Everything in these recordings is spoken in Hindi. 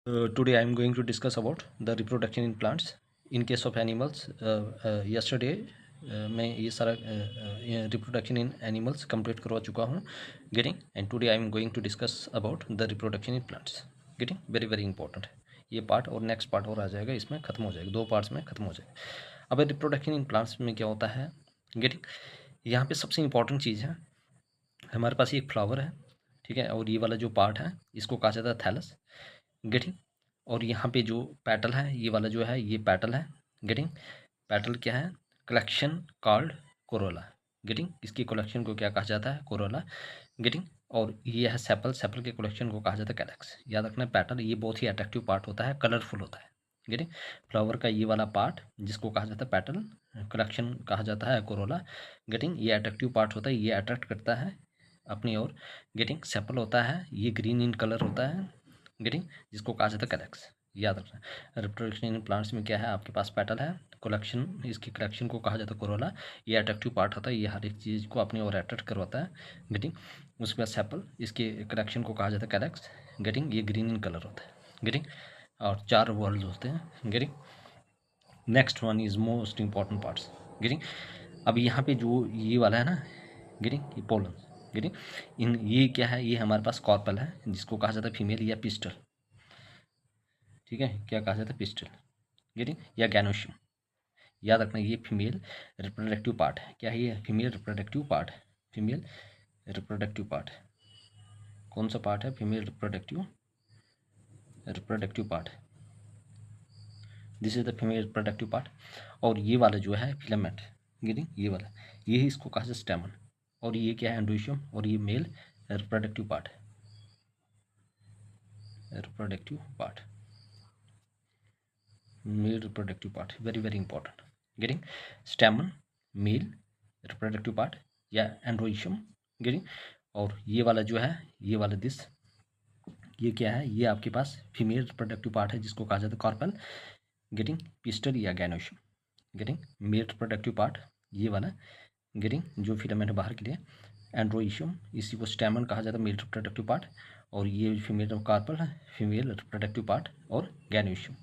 Today I am going to discuss about the reproduction in plants. In case of animals, yesterday मैं ये सारा reproduction in animals complete करवा चुका हूँ. Getting, and today I am going to discuss about the reproduction in plants. Getting, very very important है ये पार्ट, और नेक्स्ट पार्ट और आ जाएगा, इसमें ख़त्म हो जाएगा, दो पार्ट्स में ख़त्म हो जाएगा. अब रिप्रोडक्शन इन प्लांट्स में क्या होता है. गेटिंग, यहाँ पे सबसे इंपॉर्टेंट चीज़ है, हमारे पास एक फ्लावर है, ठीक है, और ये वाला जो पार्ट है इसको कहा जाता है थैलस. गेटिंग, और यहाँ पे जो पेटल है, ये वाला जो है ये पेटल है. गेटिंग, पेटल क्या है, कलेक्शन कॉल्ड कोरोला. गेटिंग, इसकी कलेक्शन को क्या कहा जाता है, कोरोला. गेटिंग, और ये है सेपल, सेपल के कलेक्शन को कहा जाता है कैलेक्स. याद रखना, पेटल ये बहुत ही अट्रैक्टिव पार्ट होता है, कलरफुल होता है. गेटिंग, फ्लावर का ये वाला पार्ट जिसको कहा जाता है पेटल, कलेक्शन कहा जाता है कोरोला. गेटिंग, ये अट्रैक्टिव पार्ट होता है, ये अट्रैक्ट करता है अपनी ओर. गेटिंग, सेपल होता है, ये ग्रीन इन कलर होता है. गेटिंग, जिसको कहा जाता है कैलेक्स. याद रखना, रिप्रोडक्शन इन प्लांट्स में क्या है, आपके पास पेटल है, कलेक्शन, इसकी कलेक्शन को कहा जाता है कोरोला. ये अट्रैक्टिव पार्ट होता है, ये हर एक चीज़ को अपनी ओर अट्रैक्ट करवाता है. गेटिंग, उसके बाद सेपल, इसके कलेक्शन को कहा जाता है कैलेक्स. गेटिंग, ये ग्रीन इन कलर होता है. गेटिंग, और चार वर्ल्ड होते हैं. Getting, next one is most important parts. Getting, अब यहाँ पे जो ये वाला है ना, गेटिंग, ये पोलन. गेटिंग, इन ये क्या है, ये हमारे पास कॉर्पल है जिसको कहा जाता है फीमेल या पिस्टल. ठीक है, क्या कहा जाता है, पिस्टल. गेटिंग, या गैनोशियम. याद रखना, ये फीमेल रिप्रोडक्टिव पार्ट है. क्या है ये, फीमेल रिप्रोडक्टिव पार्ट है. फीमेल रिप्रोडक्टिव पार्ट है. कौन सा पार्ट है, female reproductive part. This is the female reproductive part. और ये वाला जो है फिलामेंट. गेटिंग, ये वाला, ये ही इसको कहा जाता है स्टेमन. और ये क्या है, एंडोशियम, और ये मेल रिप्रोडक्टिव पार्ट है. Reproductive part, mail reproductive part, very very important. Getting, स्टेमन, mail reproductive part या एंड्रोइशियम. गेटिंग, और ये वाला जो है, ये वाला दिस, ये क्या है, ये आपके पास फीमेल रिप्रोडक्टिव पार्ट है जिसको कहा जाता है कॉर्पल. गेटिंग, पिस्टल या गैनोशियम. गेटिंग, मेल रिप्रोडक्टिव पार्ट ये वाला. गेटिंग, जो फिलामेंट बाहर के लिए, एंड्रोइशियम, इसी को स्टेमन कहा जाता है, मेल रिप्रोडक्टिव पार्ट. और ये फीमेल कार्पल है, फीमेल रिप्रोडक्टिव पार्ट, और गैनोशियम.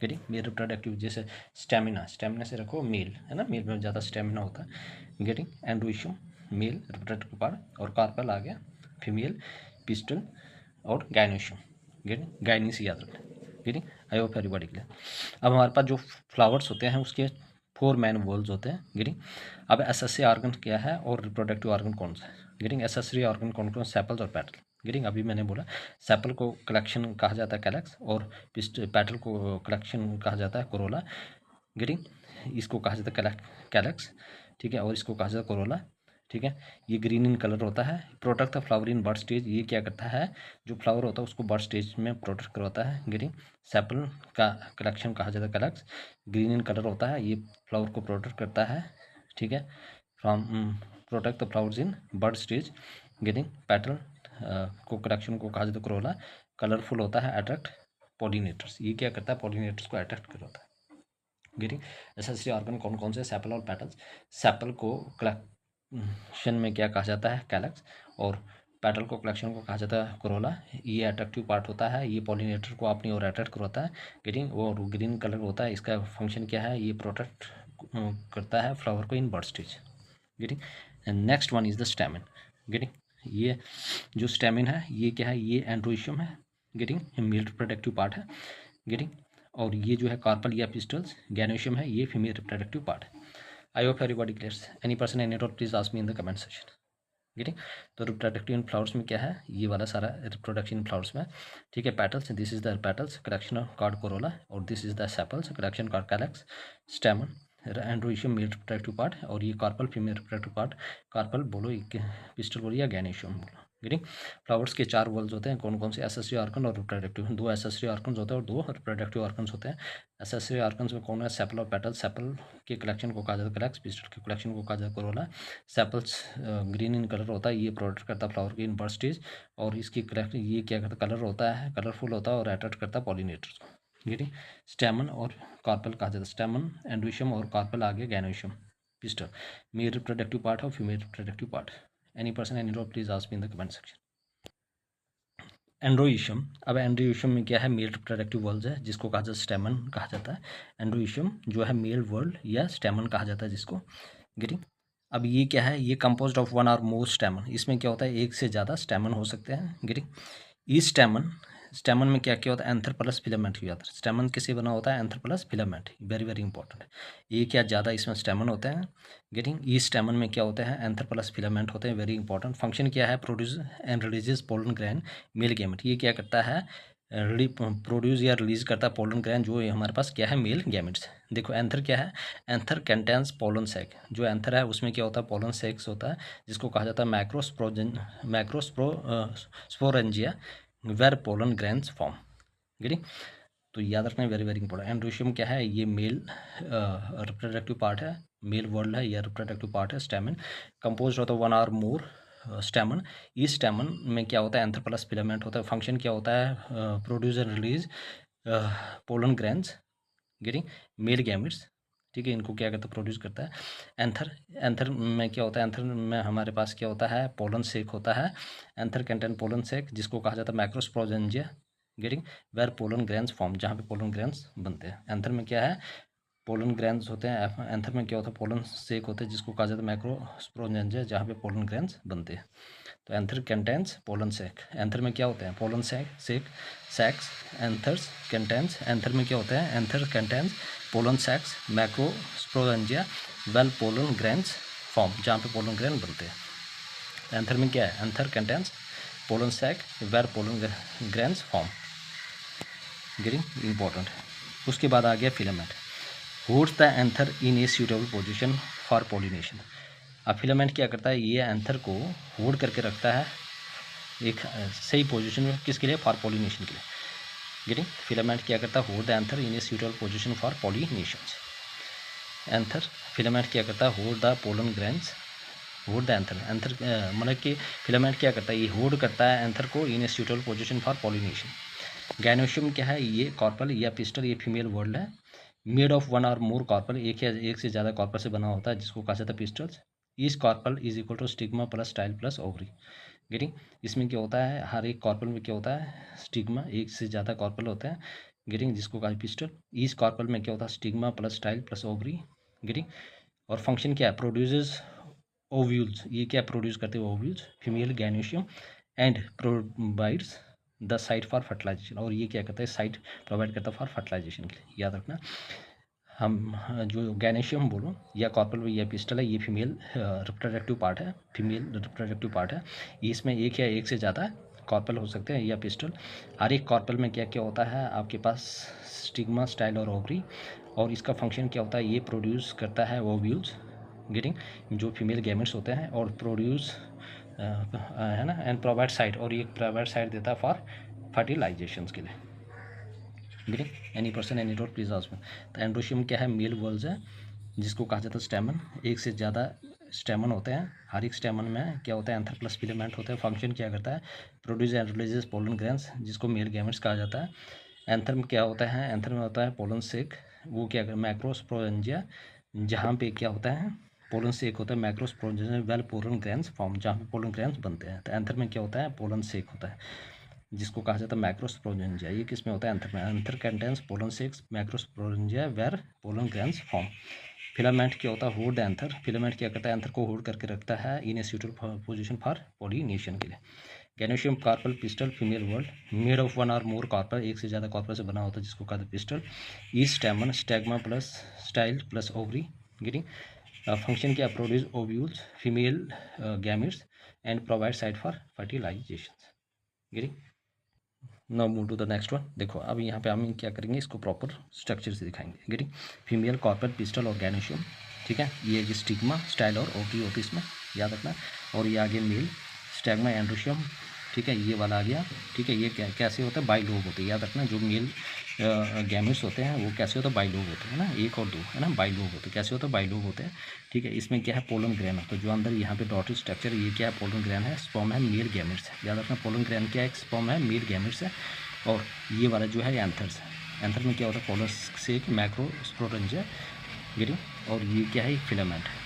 गेटिंग, मेल रिप्रोडक्टिव, जैसे स्टेमिना, स्टेमिना से रखो मेल है ना, मेल में ज़्यादा स्टेमिना होता है. गेटिंग, एंड्रोइशियम, मेल रिप्रोडक्टिव पार्ट, और कार्पल आ गया फीमेल, पिस्टल, और गैनोशियम. गेटिंग, गाइनिस याद रखना. Getting, I hope everybody clear. अब हमारे पास जो फ्लावर्स होते हैं उसके 4 मैन वॉल्स होते हैं. गेटिंग, अब एसेसरी ऑर्गन क्या है और रिप्रोडक्टिव ऑर्गन कौन सा है. गेटिंग, एसेसरी ऑर्गन कौन कौन, सेपल्स और पेटल. गेटिंग, अभी मैंने बोला सेपल को कलेक्शन कहा जाता है कैलेक्स, और पेटल को कलेक्शन कहा जाता है कोरोला. गेटिंग, इसको कहा जाता है कैलेक्स, ठीक है, और इसको कहा जाता है कोरोला. ठीक है, ये ग्रीन इन कलर होता है. Protect the flower in bud stage, ये क्या करता है, जो फ्लावर होता है उसको बर्ड स्टेज में प्रोटेक्ट करवाता है. गेटिंग, सेपल का कलेक्शन कहा जाता है कैलेक्स, ग्रीन इन कलर होता है, ये फ्लावर को प्रोटेक्ट करता है. ठीक है, from protect the flowers in bud stage. Getting, petal को कलेक्शन को कहा जाता है कोरोला, कलरफुल होता है, अट्रैक्ट पॉलिनेटर्स, ये क्या करता है, पॉलिनेटर्स को अट्रैक्ट करवाता है. गेटिंग, एसेसरी ऑर्गन कौन कौन से, सेपल और पेटल्स. सेपल को कलेक्शन में क्या कहा जाता है, कैलेक्स, और पेटल को कलेक्शन को कहा जाता है कोरोला. ये अट्रैक्टिव पार्ट होता है, ये पॉलिनेटर को अपनी ओर अट्रैक्ट करवाता है. गेटिंग, और ग्रीन कलर होता है, इसका फंक्शन क्या है, ये प्रोटेक्ट करता है फ्लावर को in bud stage. Getting, next one is the stamen. Getting, ये जो स्टेमिन है ये क्या है, ये एंड्रोइशियम है. गेटिंग, मेल रिप्रोडक्टिव पार्ट है. गेटिंग, और ये जो है कार्पल या पिस्टल्स, गैनोशियम है, ये फीमेल रिप्रोडक्टिव पार्ट है. I hope everybody clears. Any person any doubt please ask me in the comment section. Getting, तो रिप्रोडक्टिव इन फ्लावर्स में क्या है, ये वाला सारा रिप्रोडक्शन इन फ्लावर्स में. ठीक है, petals, this is the petals, collection of called corolla, और this is the sepals, collection called calyx, stamen, androecium male reproductive part, और ये carpel female reproductive part. Carpel बोलो, पिस्टल बोलो, या गैनोशियम बोलो. गेटिंग, फ्लावर्स के 4 वॉल्स होते हैं, कौन कौन से, एसेसरी ऑर्गन और रिप्रोडक्टिव. 2 एसेसरी ऑर्गन्स होते हैं और 2 रिप्रोडक्टिव ऑर्गन्स होते हैं. एसेसरी ऑर्गन्स में कौन है, सेपल और पेटल. सेपल के कलेक्शन को कहा जाता है कैलेक्स, पिस्टल के कलेक्शन को कहा जाता है Corolla. Sepals green in colour होता है, ये प्रोटेक्ट करता है फ्लावर की इन बर्ड स्टेज, और इसकी कलेक्शन ये क्या करता है, कलर होता है, कलरफुल होता है, और अट्रैक्ट करता है पॉलिनेटर्स को. गेटिंग, स्टेमन और कार्पल कहा जाता है. स्टेमन, एंड्रोइशियम, और कार्पल आ गया gynoecium. Pistil, male reproductive part और female reproductive part. Any person any doubt please ask me in the comment section. Androecium. अब एंड्रोइशियम में क्या है, मेल रिप्रोडक्टिव वर्ल्स है जिसको कहा जाता है स्टेमन कहा जाता है। एंड्रोइशियम जो है मेल वर्ल्ड या स्टेमन कहा जाता है जिसको, गेटिंग। अब ये क्या है, ये कंपोज्ड ऑफ वन और मोर स्टेमन। इसमें क्या होता है, एक से ज़्यादा स्टेमन हो सकते हैं, गेटिंग। ई स्टेमन, स्टेमन में क्या क्या होता है, एंथर प्लस फिलामेंट हो जाता है। स्टेमन किससे बना होता है, anther plus filament, very very important है। एक या ज़्यादा इसमें स्टेमन होते हैं, गेटिंग। ई स्टेमन में क्या होते हैं, एंथर प्लस फिलामेंट होते हैं, वेरी इंपॉर्टेंट। फंक्शन क्या है, produce and releases pollen gran male gamete. ये क्या करता है, प्रोड्यूस या रिलीज करता है पोलन ग्रैन जो हमारे पास क्या है, मेल गैमेट्स। देखो एंथर क्या है, एंथर कंटेन्स पोलन सैक। जो एंथर है उसमें क्या होता है, पोलन सैक्स होता है जिसको कहा जाता है मैक्रोस्पोरेंजिया where pollen grains form, getting. तो याद रखना है, वेरी वेरी इंपॉर्टेंट। एंड्रोशियम क्या है, ये मेल रिप्रोडक्टिव पार्ट है, मेल वर्ल्ड है, या रिप्रोडक्टिव पार्ट है। स्टेमन कंपोज होता है वन और मोर स्टेमन। इस स्टेमन में क्या होता है, एंथर प्लस फिलामेंट होता है। फंक्शन क्या होता है, produce and release pollen grains, getting, male gametes, ठीक है। इनको क्या करता है, प्रोड्यूस करता है। एंथर, एंथर में क्या होता है, एंथर में हमारे पास क्या होता है, पोलन सेक होता है। एंथर कंटेन पोलन सेक जिसको कहा जाता है मैक्रोस्पोरेंजिया, getting, where pollen grains form, जहाँ पे पोलन ग्रैन्स बनते हैं। एंथर में क्या है, पोलन ग्रैन्स होते हैं। एंथर में क्या होता है, पोलन सेक होते हैं जिसको कहा जाता है मैक्रोस्पोरेंजिया, जहाँ पे पोलन ग्रैन्स बनते हैं। तो anther contains pollen sac. Anther में क्या होते हैं, pollen sacs. Anthers contains, anther में क्या होता है, anther contains pollen sacs macrosporangia where pollen grains form, जहाँ पे पोलन ग्रैन बनते हैं। एंथर में क्या है, anther contains pollen sac where pollen grains form, getting important. उसके बाद आ गया filament. Holds the anther in a suitable position for pollination. अब फिलामेंट क्या करता है, ये एंथर को होल्ड करके रखता है एक सही पोजीशन में, किसके लिए, फॉर पॉलिनेशन के लिए, गेटिंग। फिलामेंट क्या करता है, hold the anther in a suitable position for pollination. Anther filament क्या करता है, hold the pollen grains, hold the anther, anther मतलब कि फिलामेंट क्या करता है, ये होल्ड करता है एंथर को इन a suitable position for pollination. गैनोशियम क्या है, ये कॉर्पल या पिस्टल, ये फीमेल वर्ल्ड है। मेड ऑफ वन और मोर कॉर्पल, एक या एक से ज़्यादा कॉर्पल से बना होता है जिसको कहा जाता है pistils. Each carpel is equal to stigma plus style plus ovary, getting. इसमें क्या होता है, हर एक कॉर्पल में क्या होता है, स्टिग्मा, एक से ज़्यादा कॉर्पल होते हैं, गेटिंग, जिसको कहा पिस्टल। ईच कॉर्पल में क्या होता है, stigma plus style plus ovary, getting. और फंक्शन क्या है, प्रोड्यूसेस ओव्यूल्स, ये क्या प्रोड्यूस करते हैं, ovules, female gynoecium, and provides the site for fertilization. और ये क्या करता है, साइट प्रोवाइड करता है फॉर फर्टिलाइजेशन के लिए, याद रखना। हम जो गैनेशियम बोलो या कॉर्पल या पिस्टल है, ये फीमेल रिप्रोडक्टिव पार्ट है, फीमेल रिप्रोडक्टिव पार्ट है। इसमें एक या एक से ज़्यादा कॉर्पल हो सकते हैं या पिस्टल। हर एक कॉर्पल में क्या क्या होता है, आपके पास स्टिग्मा, स्टाइल और ओवरी। और इसका फंक्शन क्या होता है, ये प्रोड्यूस करता है ओव्यूल्स, गेटिंग, जो फीमेल गैमेट्स होते हैं, और प्रोड्यूस है ना, एंड प्रोवाइड साइट, और ये प्रोवाइड साइट देता है फॉर फर्टिलाइजेशन के लिए, getting. Any person any dot please ask. तो एंड्रोशियम क्या है, मेल वर्ल्स है जिसको कहा जाता है स्टेमन। एक से ज़्यादा स्टेमन होते हैं, हर एक स्टेमन में क्या होता है, एंथर प्लस फिलामेंट होते हैं। फंक्शन क्या करता है, प्रोड्यूस एंड रिलीजेस पोलन ग्रैन्स जिसको मेल गैमेट्स कहा जाता है। एंथर में क्या होता है, एंथर में होता है पोलन सेक, वो क्या मैक्रोस्पोरेंजिया, जहाँ पे क्या होता है, पोलन सेक होता है मैक्रोस्पोरेंजिया वेल पोलन ग्रैन्स फॉर्म, जहाँ पे पोलन ग्रैन्स बनते हैं। तो एंथर में क्या होता है, पोलन सेक होता है जिसको कहा जाता है मैक्रोस्पोरेंजिया। ये किस में होता है, एंथर में। Anther contains pollen sacs macrosporangia where pollen grains form. Filament क्या होता है, होल्ड एंथर। फिलामेंट क्या करता है, एंथर को होल्ड करके रखता है in a suitable position for pollination के लिए। Gynoecium carpel pistil female whorl, made of one और मोर कार्पल, एक से ज़्यादा कार्पल से बना होता है जिसको कहते हैं पिस्टल। ई stamen, stigma plus style plus ovary, getting. Function क्या, produce ovules, female gametes, and provide site for fertilization, getting. Now move to the next one. देखो अब यहाँ पे हम क्या करेंगे, इसको प्रॉपर स्ट्रक्चर से दिखाएंगे, गेटिंग। फीमेल कॉर्पल पिस्टल और गैनोशियम, ठीक है, ये स्टिग्मा, स्टाइल और ओवरी होती है इसमें, याद रखना। और ये आगे मेल स्टेग्मा एंड्रोशियम, ठीक है, ये वाला आ गया, ठीक है। ये कैसे होता है, बाइलोब होते हैं, याद रखना। जो मेल गैमेट्स होते हैं वो कैसे होता है, बाइलोब होते हैं ना, एक और दो है ना, बाइलोब होते हैं। कैसे होता है, बाइलोब होते हैं, ठीक है। इसमें क्या है, पोलन ग्रैन, तो जो अंदर यहाँ पे डॉटेड स्ट्रक्चर, ये क्या है, पोलन ग्रैन है, स्पर्म है, मेल गैमेट्स है, याद रखना। पोलन ग्रैन क्या है, स्पर्म है, मेल गैमेट्स है। और ये वाला जो है एंथर्स है। एंथर में क्या होता है, पोलन सेक मैक्रोस्पोरेंजिया, गेटिंग। और ये क्या है, फिलामेंट है,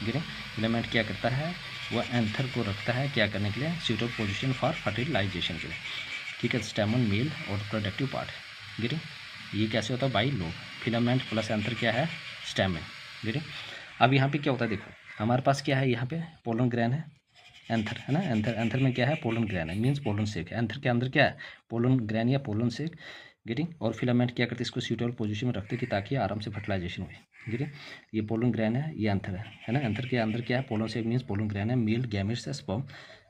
गेटिंग। फिलामेंट क्या करता है, वह एंथर को रखता है क्या करने के लिए, सूटेबल पोजीशन फॉर फर्टिलाइजेशन के लिए। ठीक है, स्टेमन मेल और रिप्रोडक्टिव पार्ट। गेटिंग, ये कैसे होता है, by lobe. Filament plus anther क्या है, स्टेमन। गेटिंग, अब यहाँ पे क्या होता है, देखो हमारे पास क्या है, यहाँ पे पोलन ग्रैन है, एंथर है ना, एंथर में क्या है, पोलन ग्रैन है, मीन्स पोलन सेक। एंथर के अंदर क्या है, पोलन ग्रैन या पोलन सेक। गेटिंग, और फिलामेंट क्या करते हैं, इसको सूटेबल पोजीशन में रखते हैं कि ताकि आराम से फर्टिलाइजेशन हो। गेटिंग, ये पोलन ग्रैन है, ये एंथर है ना। एंथर के अंदर क्या है, पोलन सेक मीन्स पोलन ग्रैन है, मेल गैमेट्स है, स्पर्म,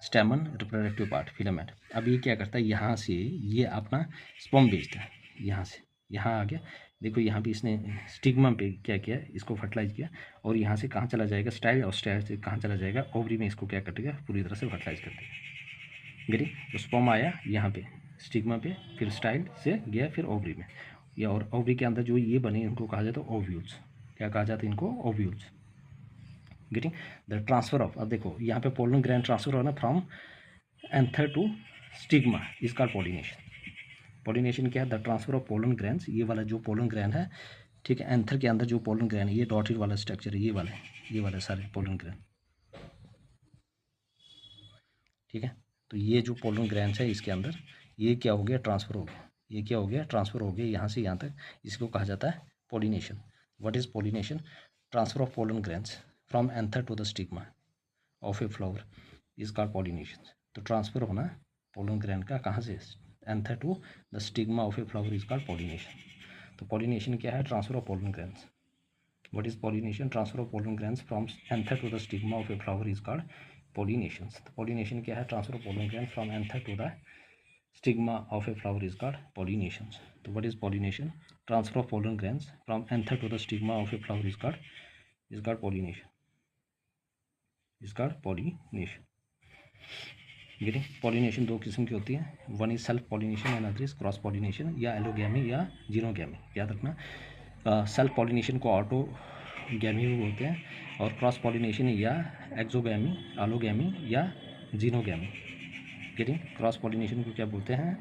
स्टेमन, रिप्रोडक्टिव पार्ट, फिलामेंट। अब ये क्या करता है, यहाँ से ये अपना स्पर्म भेजता है, यहाँ से यहाँ आ गया। देखो यहाँ पे इसने स्टिग्मा पे क्या किया, इसको फर्टिलाइज किया, और यहाँ से कहाँ चला जाएगा, स्टाइल, और स्टाइल से कहाँ चला जाएगा, ओवरी में इसको क्या करेगा, पूरी तरह से फर्टिलाइज कर देगा। गेटिंग, तो स्पर्म आया यहाँ पे स्टिग्मा पे, फिर स्टाइल से गया फिर ओवरी में, या और ओवरी के अंदर जो ये बने इनको कहा जाता है ओव्यूल्स। क्या कहा जाता है इनको, ovules. Getting, the transfer of, अब देखो यहाँ पे पोलन ग्रैंड ट्रांसफर होना from anther to stigma is called pollination. Pollination क्या है, the transfer of pollen grains, ये वाला जो पोलन ग्रैन है, ठीक है, एंथर के अंदर जो पोलन ग्रैन है, ये डॉटेड वाला स्ट्रक्चर है, ये वाले सारे पोलन ग्रैन, ठीक है। तो ये जो पोलन ग्रैंस है इसके अंदर ये क्या हो गया, ट्रांसफर हो गया, ये क्या हो गया, ट्रांसफर हो गया यहाँ से यहाँ तक, इसको कहा जाता है pollination. What is pollination, transfer of pollen grains from anther to the stigma of a flower is called pollination. तो ट्रांसफर होना पोलन ग्रैन का कहाँ से, anther to the stigma of a flower is called pollination. तो पॉलिनेशन क्या है, transfer of pollen grains. What is pollination, transfer of pollen grains from anther to the stigma of a flower is called pollination. तो पॉलिनेशन क्या है, transfer of pollen grains from anther to the stigma of a flower is called pollination. तो what is pollination, transfer of pollen grains from anther to the stigma of a flower is called pollination, is called pollination. Getting, pollination दो किस्म की होती है, one is self pollination and other is cross pollination या एलोगैमी या जीनोगैमी। याद रखना, सेल्फ पॉलिनेशन को ऑटोगैमी भी बोलते हैं, और क्रॉस पॉलिनेशन या एक्सोगैमी, एलोगैमी या जीनोगैमी। गेटिंग, क्रॉस पॉलिनेशन को क्या बोलते हैं,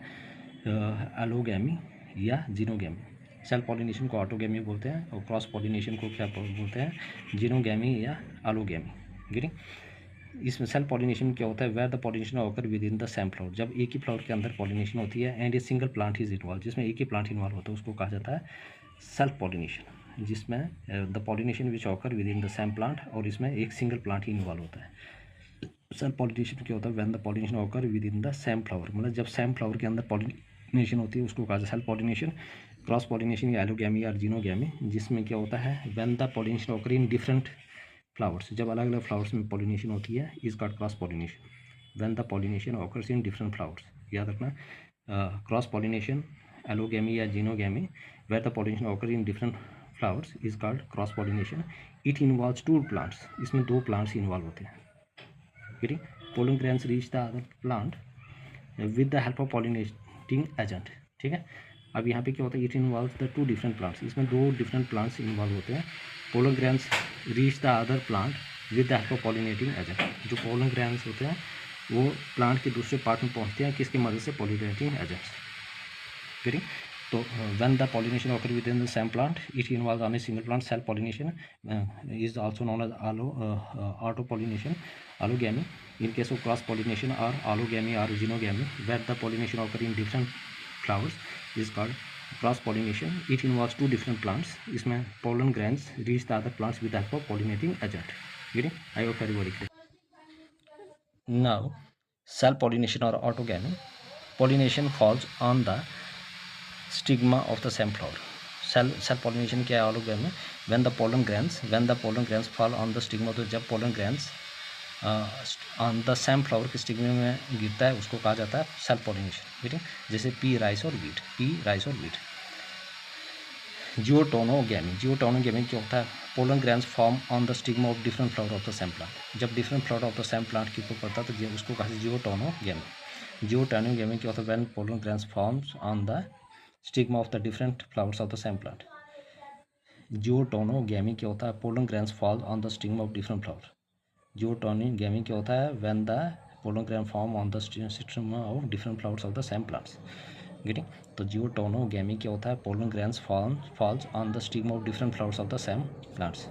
एलोगैमी या जीनोगैमी। सेल्फ पॉलिनेशन को ऑटोगैमी बोलते हैं, और क्रॉस पॉलिनेशन को क्या बोलते हैं, जीनोगैमी या एलोगैमी। गेटिंग, इसमें सेल्फ पॉलिनेशन क्या होता है, where the pollination occur within the same flower, जब एक ही फ्लावर के अंदर पॉलिनेशन होती है, and a single plant is involve, जिसमें एक ही प्लांट इन्वॉल्व होता है उसको कहा जाता है सेल्फ पॉलिनेशन, जिसमें the pollination which occur within the same plant, और इसमें एक सिंगल प्लांट ही इन्वॉल्व होता है। सेल्फ पॉलिनेशन क्या होता है, when the pollination occur within the same flower, मतलब जब सेम फ्लावर के अंदर पॉलिनेशन होती है उसको कहा जाता है सेल्फ पॉलिनेशन। क्रॉस पॉलिनेशन या एलोगैमी या जीनोगैमी, जिसमें क्या होता है, when the pollination occur in different flowers, जब अलग अलग फ्लावर्स में पॉलिनेशन होती है is called cross pollination. When the pollination occurs in different flowers, याद रखना, क्रॉस पॉलिनेशन, एलोगैमी या xenogamy, where the pollination occur in different flowers is called cross pollination. It involves two plants, इसमें दो प्लांट्स इन्वॉल्व होते हैं। Getting, pollen grains reach the other plant with the help of pollinating agent, ठीक है। अब यहाँ पे क्या होता है, it involves the two different plants, इसमें दो डिफरेंट प्लांट्स इन्वॉल्व होते हैं। Pollen grains reach the other plant with the help of pollinating agent, जो पोलन ग्रैन्स होते हैं वो प्लांट के दूसरे पार्ट में पहुँचते हैं किसकी मदद से, पॉलिनेटिंग एजेंट्स। गेटिंग, तो when the pollination occur within the same plant it involves on a single plant, self pollination is also known as auto pollination, allogamy. In case of cross pollination or allogamy or xenogamy, where the pollination occur in different flowers is called cross pollination. It involves two different plants. इसमें pollen grains reach the other plants with the help of pollinating agent. Getting? I hope everybody clear. Now, self pollination or autogamy. Pollination falls on the stigma of the same flower. Self pollination क्या है, allogamy. When the pollen grains fall on the stigma, तो जब pollen grains on the same flower के स्टिग्मा में गिरता है उसको कहा जाता है सेल्फ पॉलिनेशन। ठीक है, जैसे पी राइस और वीट। जियोटोनोगैमी क्या होता है, pollen grains form on the stigma of different flower of the same plant, जब different flower of the same plant के ऊपर पड़ता है तो उसको कहा जाता है जियोटोनोगैमी क्या होता है, when pollen grains forms on the stigma of the different flowers of the same plant. Geitonogamy क्या होता है, pollen grains fall on the stigma of different flower. Geitonogamy क्या होता है, when the pollen grain form on the stigma of different flowers of the same plants. Getting, तो जियोटोनोगैमी क्या होता है, pollen grains falls on the stigma of different flowers of the same plants.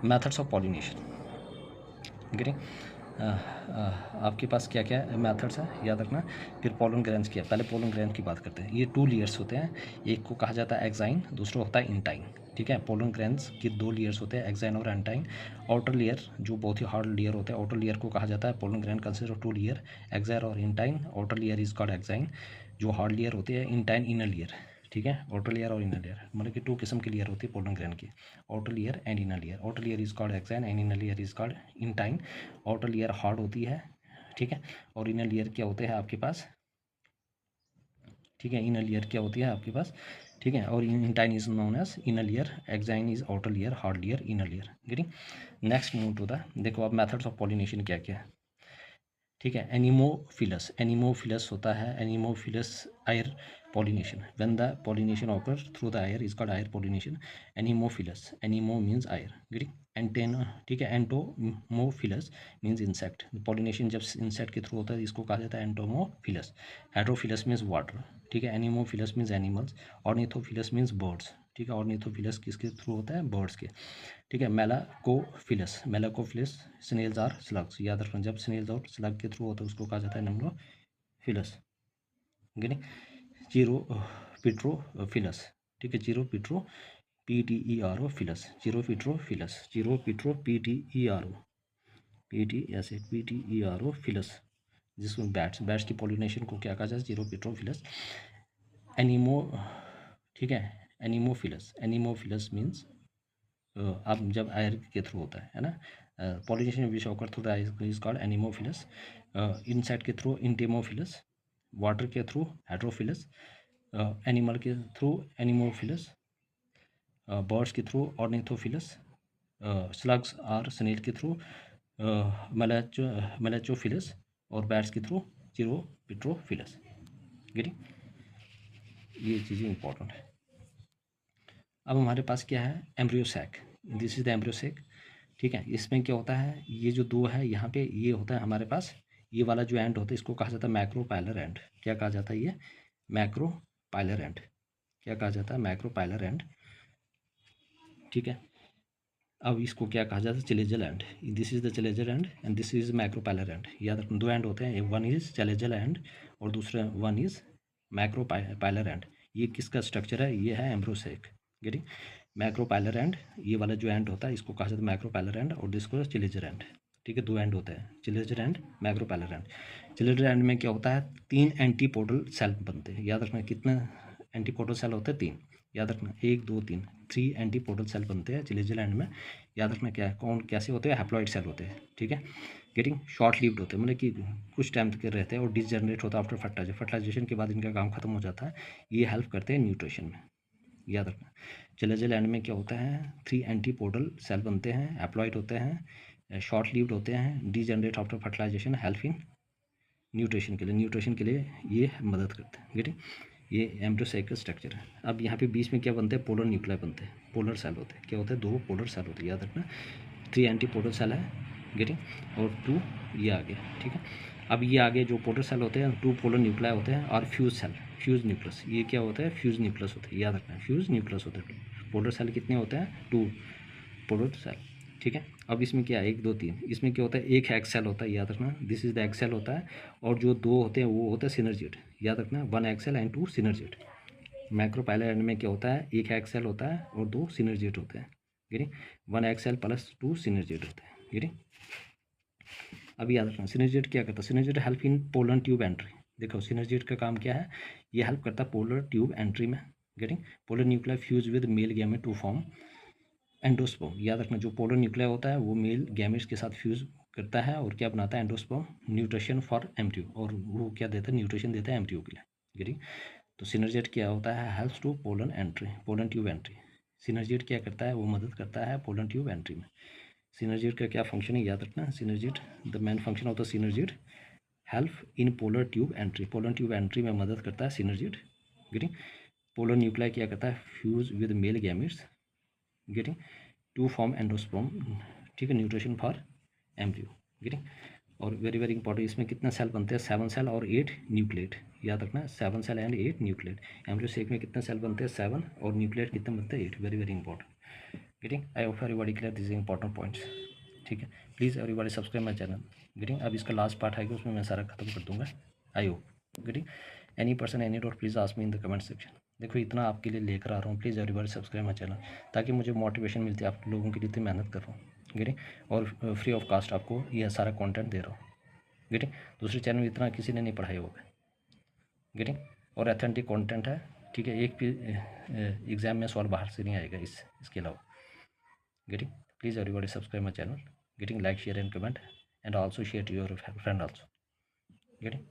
Methods of pollination. Getting, आपके पास क्या क्या मेथड्स हैं याद रखना। फिर पोलन ग्रेन्स की, पहले पोलन ग्रेन की बात करते हैं। ये 2 लेयर्स होते हैं, एक को कहा जाता है एक्साइन, दूसरा होता है इंटाइन। ठीक है, पोलन ग्रेन्स के 2 लेयर्स होते हैं, एक्साइन और एंटाइन। आउटर लेयर जो बहुत ही हार्ड लेयर होता है, आउटर लेयर को कहा जाता है pollen grain consist of 2 layer, exine और intine. Outer layer is called exine, जो हार्ड लेयर होती है, इंटाइन इनर लेयर। ठीक है, आउटर लेयर और इनर लेयर, मतलब कि 2 किस्म की लेयर होती है पोलन ग्रेन की, outer layer and inner layer. Outer layer is called exine and inner layer is called intine. Outer layer hard होती है, ठीक है, और इनर लेयर क्या होते हैं आपके पास, ठीक है, इनर लेयर क्या होती है आपके पास, ठीक है, और intine is known as inner layer, exine is outer layer, hard layer, inner layer. Getting. Next move to the, देखो अब मेथड्स ऑफ पॉलिनेशन क्या क्या है। ठीक है, एनिमोफिलस, एनिमोफिलस होता है, anemophilous air pollination, when the pollination occurs through the air is called air pollination, anemophilous, anemo means air, getting, antenna, ठीक है, एंटोमोफिलस मीन्स इंसेक्ट, पॉलिनेशन जब इंसेक्ट के थ्रू होता है इसको कहा जाता है एंटोमोफिलस। हेट्रोफिलस मीन्स वाटर, ठीक है, anemophilous means animals, ornithophilous means birds, ठीक है, ऑर्निथोफिलस किसके थ्रू होता है, बर्ड्स के, ठीक है। मेलाकोफिलस, मेलाकोफिलस स्नेल्स आर स्लग्स, याद रखना जब स्नेल्स और स्लग के थ्रू होता है उसको कहा जाता है नेम्नोफिलस, गेटिंग। जीरोपिट्रोफिलस, ठीक है, जीरोपिट्रो PTERO फिलस, जीरोपिट्रोफिलस, जीरोपिट्रो PTERO फिलस, जिसमें बैट्स, बैट्स की पॉलिनेशन को क्या कहा जाए, जीरोपिट्रोफिलस। एनिमो, ठीक है, एनिमोफिलस, एनिमोफिलस मीन्स अब जब एयर के थ्रू होता है ना, pollination which occur through the air is called anemophilous. Insect के थ्रू इंटेमोफिलस, वाटर के थ्रू हेट्रोफिलस, एनिमल के थ्रू एनिमोफिलस, बर्ड्स के थ्रू ऑर्निथोफिलस, स्लग्स और स्नेल के थ्रू मेलाचोफिलस, और बैट्स के थ्रू जीरोपिट्रोफिलस। गेटिंग, ये चीज़ें इंपॉर्टेंट है। अब हमारे पास क्या है, embryo sac, this is the embryo sac, ठीक है। इसमें क्या होता है, ये जो 2 है यहाँ पे, ये होता है हमारे पास, ये वाला जो एंड होता है इसको कहा जाता है मैक्रोपाइलर एंड, क्या कहा जाता है, ये मैक्रोपाइलर एंड, क्या कहा जाता है, मैक्रोपाइलर एंड, ठीक है। अब इसको क्या कहा जाता है, chalazal end, this is the chalazal end and this is micropylar end, याद रखना 2 एंड होते हैं, वन इज चेलेजल एंड और दूसरा वन इज मैक्रोपाइलर एंड। ये किसका स्ट्रक्चर है, ये है एम्ब्रोसैक, गेटिंग। मैक्रोपाइलर एंड, ये वाला जो एंड होता है इसको कहा जाता है मैक्रोपाइलर एंड और दिसको चेलेजर एंड, ठीक है, 2 एंड होते हैं, चेलेजर एंड, मैक्रोपाइलर एंड। चेलेजर एंड में क्या होता है, 3 एंटीपोडल सेल बनते हैं, याद रखना कितना एंटीपोडल सेल होते हैं, 3, याद रखना 1 2 3, 3 एंटीपोडल सेल बनते हैं चेलेजल एंड में। याद रखना क्या है, कौन कैसे होते हैं, हैप्लॉइड सेल होते हैं, ठीक है, गेटिंग। शॉर्ट लिव्ड होते हैं, मतलब कि कुछ टाइम तक रहते हैं और डिसजनरेट होता है आफ्टर फर्टिलाइजेशन, फर्टिलाइजेशन के बाद इनका काम खत्म हो जाता है। ये हेल्प करते हैं न्यूट्रिशन में, याद रखना। चेलेजल एंड में क्या होता है, 3 एंटीपोडल सेल बनते हैं, हैप्लॉइड होते हैं, शॉर्ट लिव्ड होते हैं, degenerate after fertilisation, help in nutrition के लिए, न्यूट्रिशन के लिए ये मदद करते हैं, गेटिंग। ये एम्ब्रियोसैक का स्ट्रक्चर है। अब यहाँ पे बीच में क्या बनते हैं, पोलर न्यूक्लिया बनते हैं, पोलर सेल होते हैं, क्या होते हैं, 2 पोलर सेल होते हैं, याद रखना। 3 एंटीपोलर सेल है, गेटिंग, और 2 ये आगे, ठीक है। अब ये आगे जो पोलर सेल होते हैं, 2 पोलर न्यूक्लिया होते हैं, और फ्यूज सेल, फ्यूज न्यूक्लियस, ये क्या होता है, फ्यूज न्यूक्लियस होते हैं, याद रखना फ्यूज न्यूक्लियस होते हैं। पोलर सेल कितने होते हैं, 2 पोलर सेल, ठीक है। अब इसमें क्या है, 1 2 3, इसमें क्या होता है, एक एक्सेल होता है, याद रखना दिस इज द एक्सेल होता है, और जो 2 होते हैं वो होता है सिनर्जिड, याद रखना 1 एक्सेल एंड 2 सिनर्जिड। मैक्रोपाइलर एंड में क्या होता है, एक एक्सेल होता है और 2 सिनर्जिड होते हैं, गेटिंग। 1 एक्सेल प्लस 2 सिनर्जिड होते हैं, गेटिंग। अब याद रखना सिनर्जिड क्या करता है, synergid help in polar tube entry, देखो सिनर्जिड का काम क्या है, ये हेल्प करता है पोलर ट्यूब एंट्री में, getting. Polar nuclei fuse with male gamete to form endosperm, याद रखना जो पोलर न्यूक्लिया होता है वो मेल गैमेट्स के साथ फ्यूज करता है और क्या बनाता है, एंडोस्पर्म, न्यूट्रिशन फॉर एम्ब्रियो, और वो क्या देता है, न्यूट्रिशन देता है एम्ब्रियो के लिए, गेटिंग। तो सिनर्जिड क्या होता है, helps to pollen entry, pollen tube entry. Synergid क्या करता है, वो मदद करता है पोलन ट्यूब एंट्री में। सिनर्जिड का क्या फंक्शन है, याद रखना synergid, the main function of the synergid help in polar tube entry, pollen tube entry में मदद करता है सिनर्जिड, गेटिंग। पोलर न्यूक्लिया क्या करता है, fuse with male gametes, getting, to form endosperm, ठीक है, न्यूट्रिशन फॉर एम्ब्रियो, गेटिंग। और वेरी वेरी इंपॉर्टेंट, इसमें कितना सेल बनते हैं, 7 सेल और 8 न्यूक्लिएट, याद रखना 7 सेल एंड 8 न्यूक्लिएट। एम्ब्रियोसैक में कितने सेल बनते हैं, 7, और न्यूक्लिएट कितने बनते हैं, 8, very very important, getting. I hope everybody clear, this is important points, ठीक है। Please everybody subscribe my channel. Getting अब इसका लास्ट पार्ट आएगा, उसमें मैं सारा खत्म कर दूंगा। I hope getting any person any doubt please ask me in the comment section. देखो इतना आपके लिए लेकर आ रहा हूँ, please everybody subscribe my channel, ताकि मुझे मोटिवेशन मिलती है आप लोगों के लिए, इतनी मेहनत कर रहा हूँ। गेटिंग और फ्री ऑफ कास्ट आपको यह सारा कंटेंट दे रहा हूँ। गेटिंग दूसरे चैनल में इतना किसी ने नहीं पढ़ाया होगा। गेटिंग और अथेंटिक कंटेंट है, ठीक है। एक भी एग्ज़ाम में सवाल बाहर से नहीं आएगा इसके अलावा। Getting please everybody subscribe my channel. Getting like, share and comment, and also share to your friend also. Getting